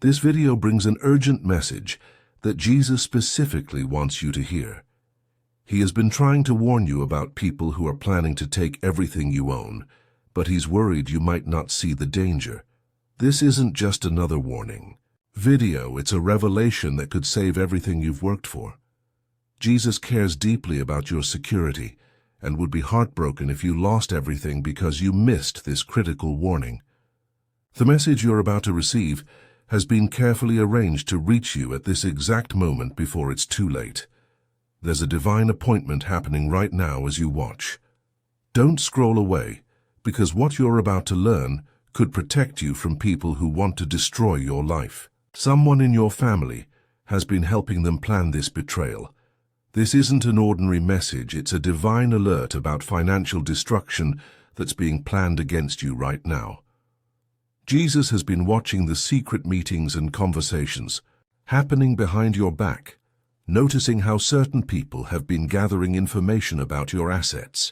This video brings an urgent message that Jesus specifically wants you to hear. He has been trying to warn you about people who are planning to take everything you own, but he's worried you might not see the danger. This isn't just another warning. It's a revelation that could save everything you've worked for. Jesus cares deeply about your security and would be heartbroken if you lost everything because you missed this critical warning. The message you're about to receive has been carefully arranged to reach you at this exact moment before it's too late. There's a divine appointment happening right now as you watch. Don't scroll away, because what you're about to learn could protect you from people who want to destroy your life. Someone in your family has been helping them plan this betrayal. This isn't an ordinary message, it's a divine alert about financial destruction that's being planned against you right now. Jesus has been watching the secret meetings and conversations happening behind your back, noticing how certain people have been gathering information about your assets.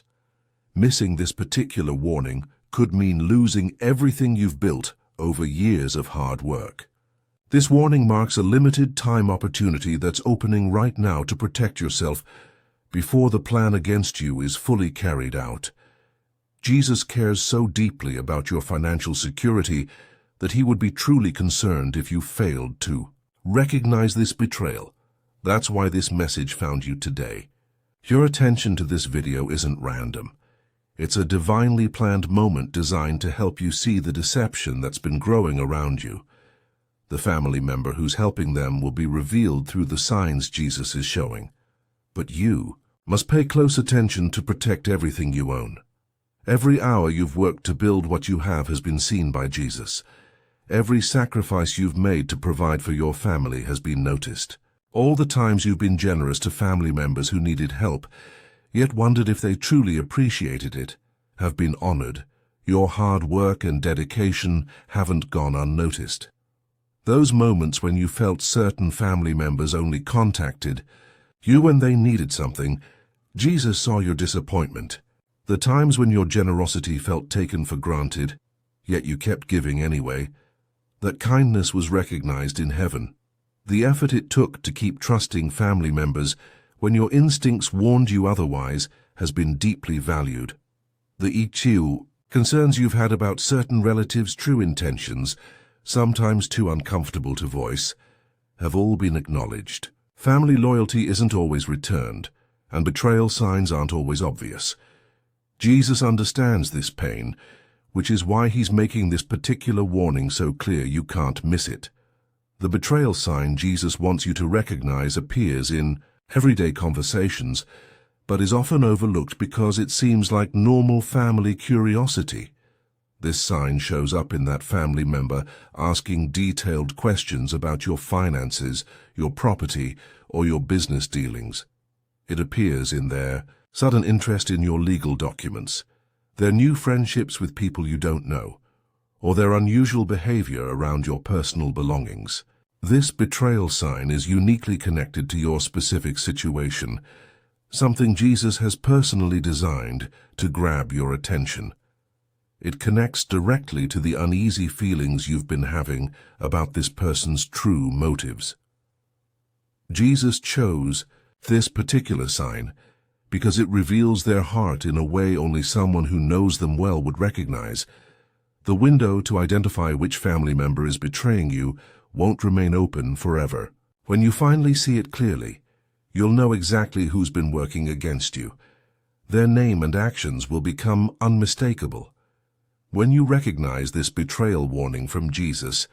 Missing this particular warning could mean losing everything you've built over years of hard work. This warning marks a limited time opportunity that's opening right now to protect yourself before the plan against you is fully carried out. Jesus cares so deeply about your financial security that he would be truly concerned if you failed to recognize this betrayal. That's why this message found you today. Your attention to this video isn't random. It's a divinely planned moment designed to help you see the deception that's been growing around you. The family member who's helping them will be revealed through the signs Jesus is showing. But you must pay close attention to protect everything you own. Every hour you've worked to build what you have has been seen by Jesus. Every sacrifice you've made to provide for your family has been noticed. All the times you've been generous to family members who needed help, yet wondered if they truly appreciated it, have been honored. Your hard work and dedication haven't gone unnoticed. Those moments when you felt certain family members only contacted you when they needed something, Jesus saw your disappointment. The times when your generosity felt taken for granted, yet you kept giving anyway, that kindness was recognized in heaven. The effort it took to keep trusting family members when your instincts warned you otherwise has been deeply valued. The EQ concerns you've had about certain relatives' true intentions, sometimes too uncomfortable to voice, have all been acknowledged. Family loyalty isn't always returned, and betrayal signs aren't always obvious. Jesus understands this pain, which is why he's making this particular warning so clear you can't miss it. The betrayal sign Jesus wants you to recognize appears in everyday conversations, but is often overlooked because it seems like normal family curiosity. This sign shows up in that family member asking detailed questions about your finances, your property, or your business dealings. It appears in their sudden interest in your legal documents, their new friendships with people you don't know, or their unusual behavior around your personal belongings. This betrayal sign is uniquely connected to your specific situation, something Jesus has personally designed to grab your attention. It connects directly to the uneasy feelings you've been having about this person's true motives. Jesus chose this particular sign because it reveals their heart in a way only someone who knows them well would recognize. The window to identify which family member is betraying you won't remain open forever. When you finally see it clearly, you'll know exactly who's been working against you. Their name and actions will become unmistakable. When you recognize this betrayal warning from Jesus,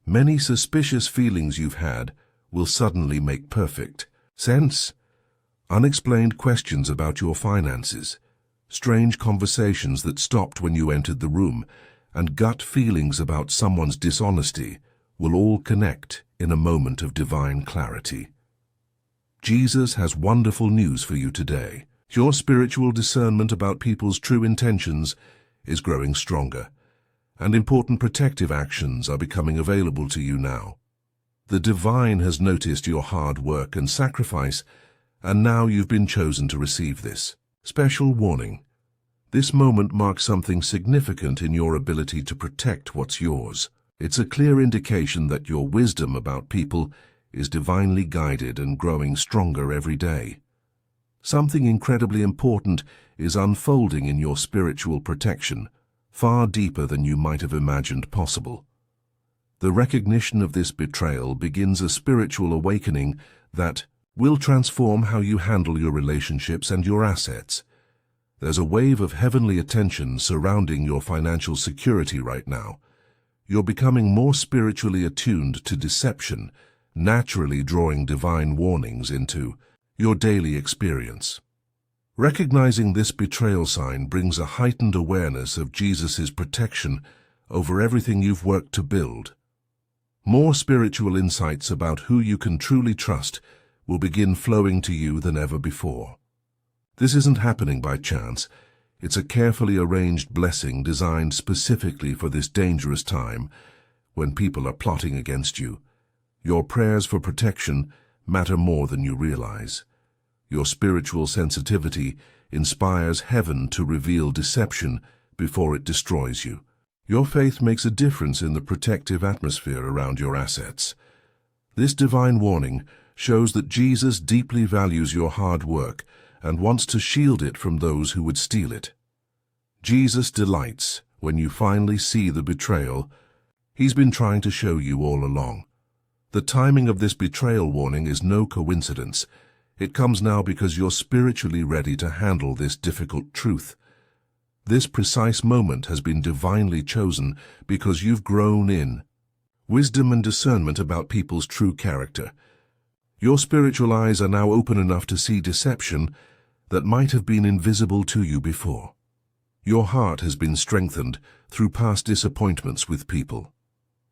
many suspicious feelings you've had will suddenly make perfect sense. Unexplained questions about your finances, strange conversations that stopped when you entered the room, and gut feelings about someone's dishonesty will all connect in a moment of divine clarity. Jesus has wonderful news for you today. Your spiritual discernment about people's true intentions is growing stronger, and important protective actions are becoming available to you now. The divine has noticed your hard work and sacrifice, and now you've been chosen to receive this special warning. This moment marks something significant in your ability to protect what's yours. It's a clear indication that your wisdom about people is divinely guided and growing stronger every day. Something incredibly important is unfolding in your spiritual protection, far deeper than you might have imagined possible. The recognition of this betrayal begins a spiritual awakening that will transform how you handle your relationships and your assets. There's a wave of heavenly attention surrounding your financial security right now. You're becoming more spiritually attuned to deception, naturally drawing divine warnings into your daily experience. Recognizing this betrayal sign brings a heightened awareness of Jesus' protection over everything you've worked to build. More spiritual insights about who you can truly trust will begin flowing to you than ever before. This isn't happening by chance. It's a carefully arranged blessing designed specifically for this dangerous time when people are plotting against you. Your prayers for protection matter more than you realize. Your spiritual sensitivity inspires heaven to reveal deception before it destroys you. Your faith makes a difference in the protective atmosphere around your assets. This divine warning shows that Jesus deeply values your hard work and wants to shield it from those who would steal it. Jesus delights when you finally see the betrayal He's been trying to show you all along. The timing of this betrayal warning is no coincidence. It comes now because you're spiritually ready to handle this difficult truth. This precise moment has been divinely chosen because you've grown in wisdom and discernment about people's true character. Your spiritual eyes are now open enough to see deception that might have been invisible to you before. Your heart has been strengthened through past disappointments with people.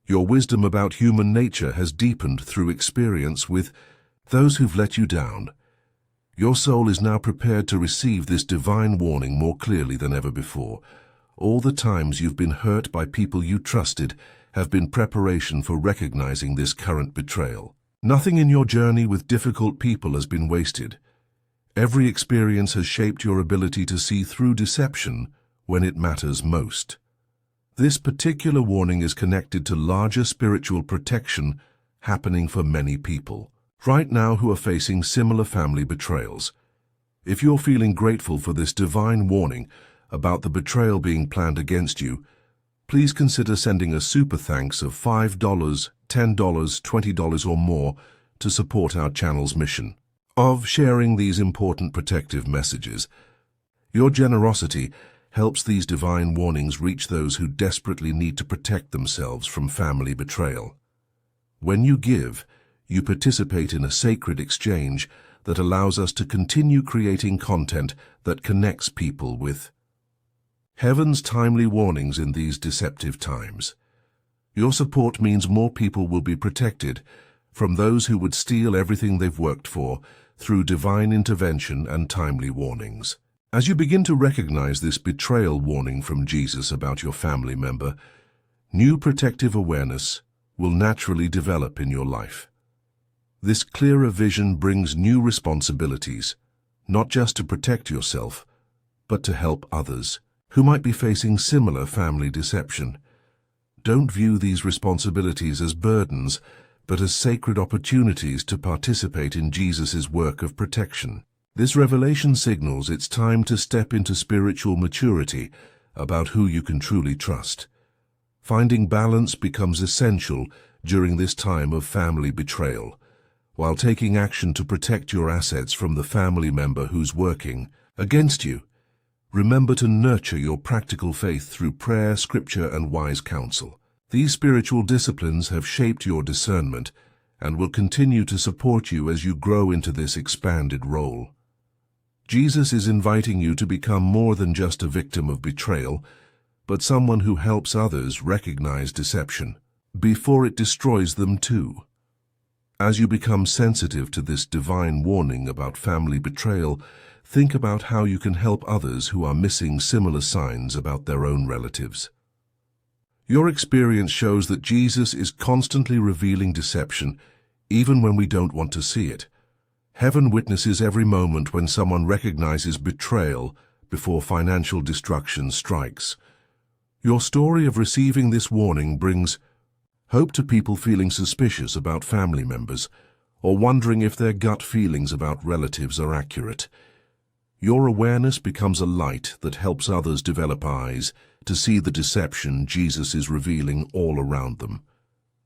Your wisdom about human nature has deepened through experience with those who've let you down. Your soul is now prepared to receive this divine warning more clearly than ever before. All the times you've been hurt by people you trusted have been preparation for recognizing this current betrayal. Nothing in your journey with difficult people has been wasted. Every experience has shaped your ability to see through deception when it matters most. This particular warning is connected to larger spiritual protection happening for many people right now who are facing similar family betrayals. If you're feeling grateful for this divine warning about the betrayal being planned against you, please consider sending a super thanks of $5, $10, $20 or more to support our channel's mission of sharing these important protective messages. Your generosity helps these divine warnings reach those who desperately need to protect themselves from family betrayal. When you give, you participate in a sacred exchange that allows us to continue creating content that connects people with heaven's timely warnings in these deceptive times. Your support means more people will be protected from those who would steal everything they've worked for through divine intervention and timely warnings. As you begin to recognize this betrayal warning from Jesus about your family member, new protective awareness will naturally develop in your life. This clearer vision brings new responsibilities, not just to protect yourself, but to help others who might be facing similar family deception. Don't view these responsibilities as burdens, but as sacred opportunities to participate in Jesus' work of protection. This revelation signals it's time to step into spiritual maturity about who you can truly trust. Finding balance becomes essential during this time of family betrayal, while taking action to protect your assets from the family member who's working against you. Remember to nurture your practical faith through prayer, scripture, and wise counsel. These spiritual disciplines have shaped your discernment and will continue to support you as you grow into this expanded role. Jesus is inviting you to become more than just a victim of betrayal, but someone who helps others recognize deception before it destroys them too. As you become sensitive to this divine warning about family betrayal, think about how you can help others who are missing similar signs about their own relatives. Your experience shows that Jesus is constantly revealing deception, even when we don't want to see it. Heaven witnesses every moment when someone recognizes betrayal before financial destruction strikes. Your story of receiving this warning brings Hope to people feeling suspicious about family members or wondering if their gut feelings about relatives are accurate. Your awareness becomes a light that helps others develop eyes to see the deception Jesus is revealing all around them.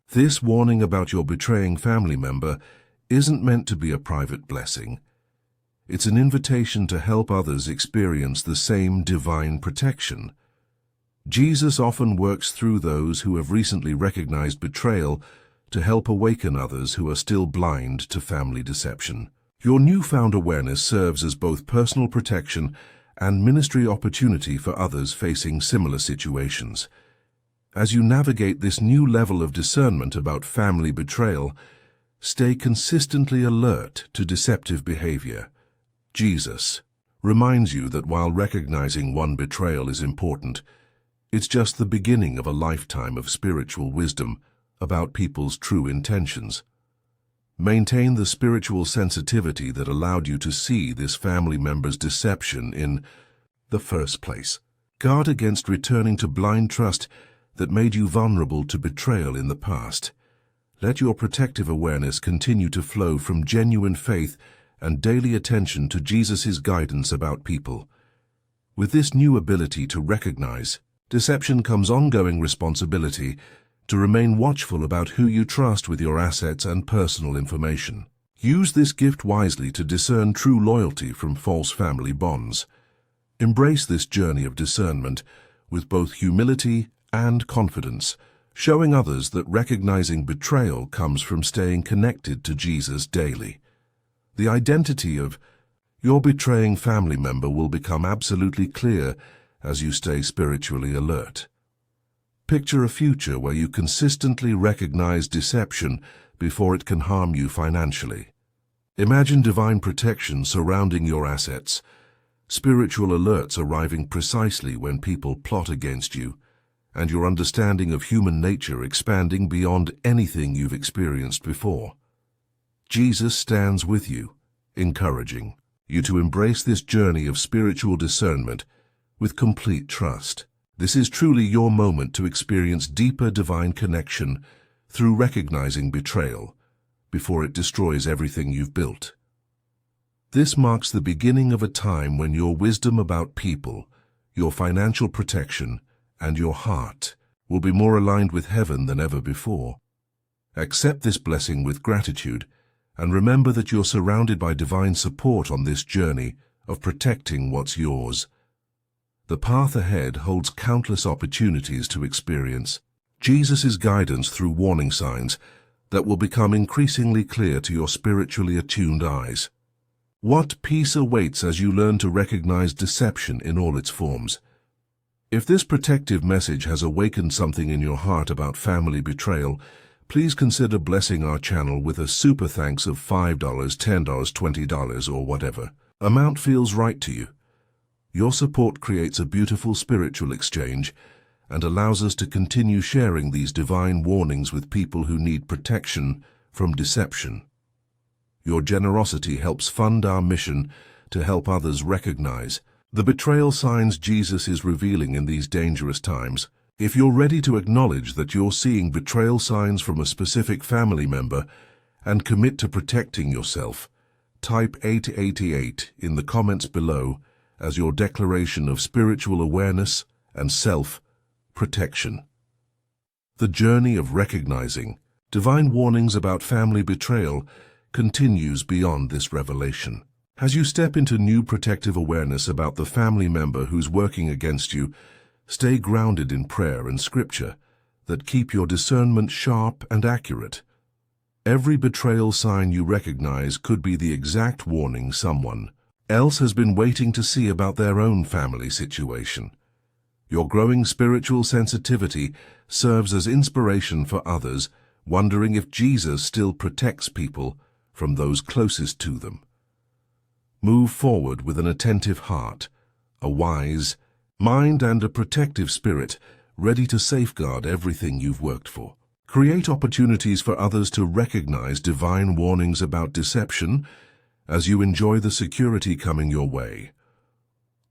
This warning about your betraying family member isn't meant to be a private blessing. It's an invitation to help others experience the same divine protection. Jesus often works through those who have recently recognized betrayal to help awaken others who are still blind to family deception. Your newfound awareness serves as both personal protection and ministry opportunity for others facing similar situations. As you navigate this new level of discernment about family betrayal, stay consistently alert to deceptive behavior. Jesus reminds you that while recognizing one betrayal is important, it's just the beginning of a lifetime of spiritual wisdom about people's true intentions. Maintain the spiritual sensitivity that allowed you to see this family member's deception in the first place. Guard against returning to blind trust that made you vulnerable to betrayal in the past. Let your protective awareness continue to flow from genuine faith and daily attention to Jesus' guidance about people. With this new ability to recognize deception comes ongoing responsibility to remain watchful about who you trust with your assets and personal information. Use this gift wisely to discern true loyalty from false family bonds. Embrace this journey of discernment with both humility and confidence, showing others that recognizing betrayal comes from staying connected to Jesus daily. The identity of your betraying family member will become absolutely clear as you stay spiritually alert. Picture a future where you consistently recognize deception before it can harm you financially. Imagine divine protection surrounding your assets, spiritual alerts arriving precisely when people plot against you, and your understanding of human nature expanding beyond anything you've experienced before. Jesus stands with you, encouraging you to embrace this journey of spiritual discernment with complete trust. This is truly your moment to experience deeper divine connection through recognizing betrayal before it destroys everything you've built. This marks the beginning of a time when your wisdom about people, your financial protection, and your heart will be more aligned with heaven than ever before. Accept this blessing with gratitude and remember that you're surrounded by divine support on this journey of protecting what's yours. The path ahead holds countless opportunities to experience Jesus' guidance through warning signs that will become increasingly clear to your spiritually attuned eyes. What peace awaits as you learn to recognize deception in all its forms? If this protective message has awakened something in your heart about family betrayal, please consider blessing our channel with a super thanks of $5, $10, $20, or whatever amount feels right to you. Your support creates a beautiful spiritual exchange and allows us to continue sharing these divine warnings with people who need protection from deception. Your generosity helps fund our mission to help others recognize the betrayal signs Jesus is revealing in these dangerous times. If you're ready to acknowledge that you're seeing betrayal signs from a specific family member and commit to protecting yourself, type 888 in the comments below as your declaration of spiritual awareness and self-protection. The journey of recognizing divine warnings about family betrayal continues beyond this revelation. As you step into new protective awareness about the family member who's working against you, stay grounded in prayer and scripture that keep your discernment sharp and accurate. Every betrayal sign you recognize could be the exact warning someone else has been waiting to see about their own family situation. Your growing spiritual sensitivity serves as inspiration for others, wondering if Jesus still protects people from those closest to them. Move forward with an attentive heart, a wise mind, and a protective spirit, ready to safeguard everything you've worked for. Create opportunities for others to recognize divine warnings about deception as you enjoy the security coming your way.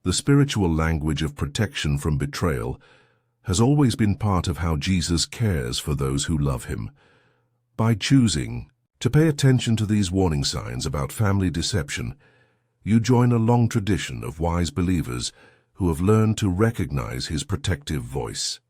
The spiritual language of protection from betrayal has always been part of how Jesus cares for those who love him. By choosing to pay attention to these warning signs about family deception, you join a long tradition of wise believers who have learned to recognize his protective voice.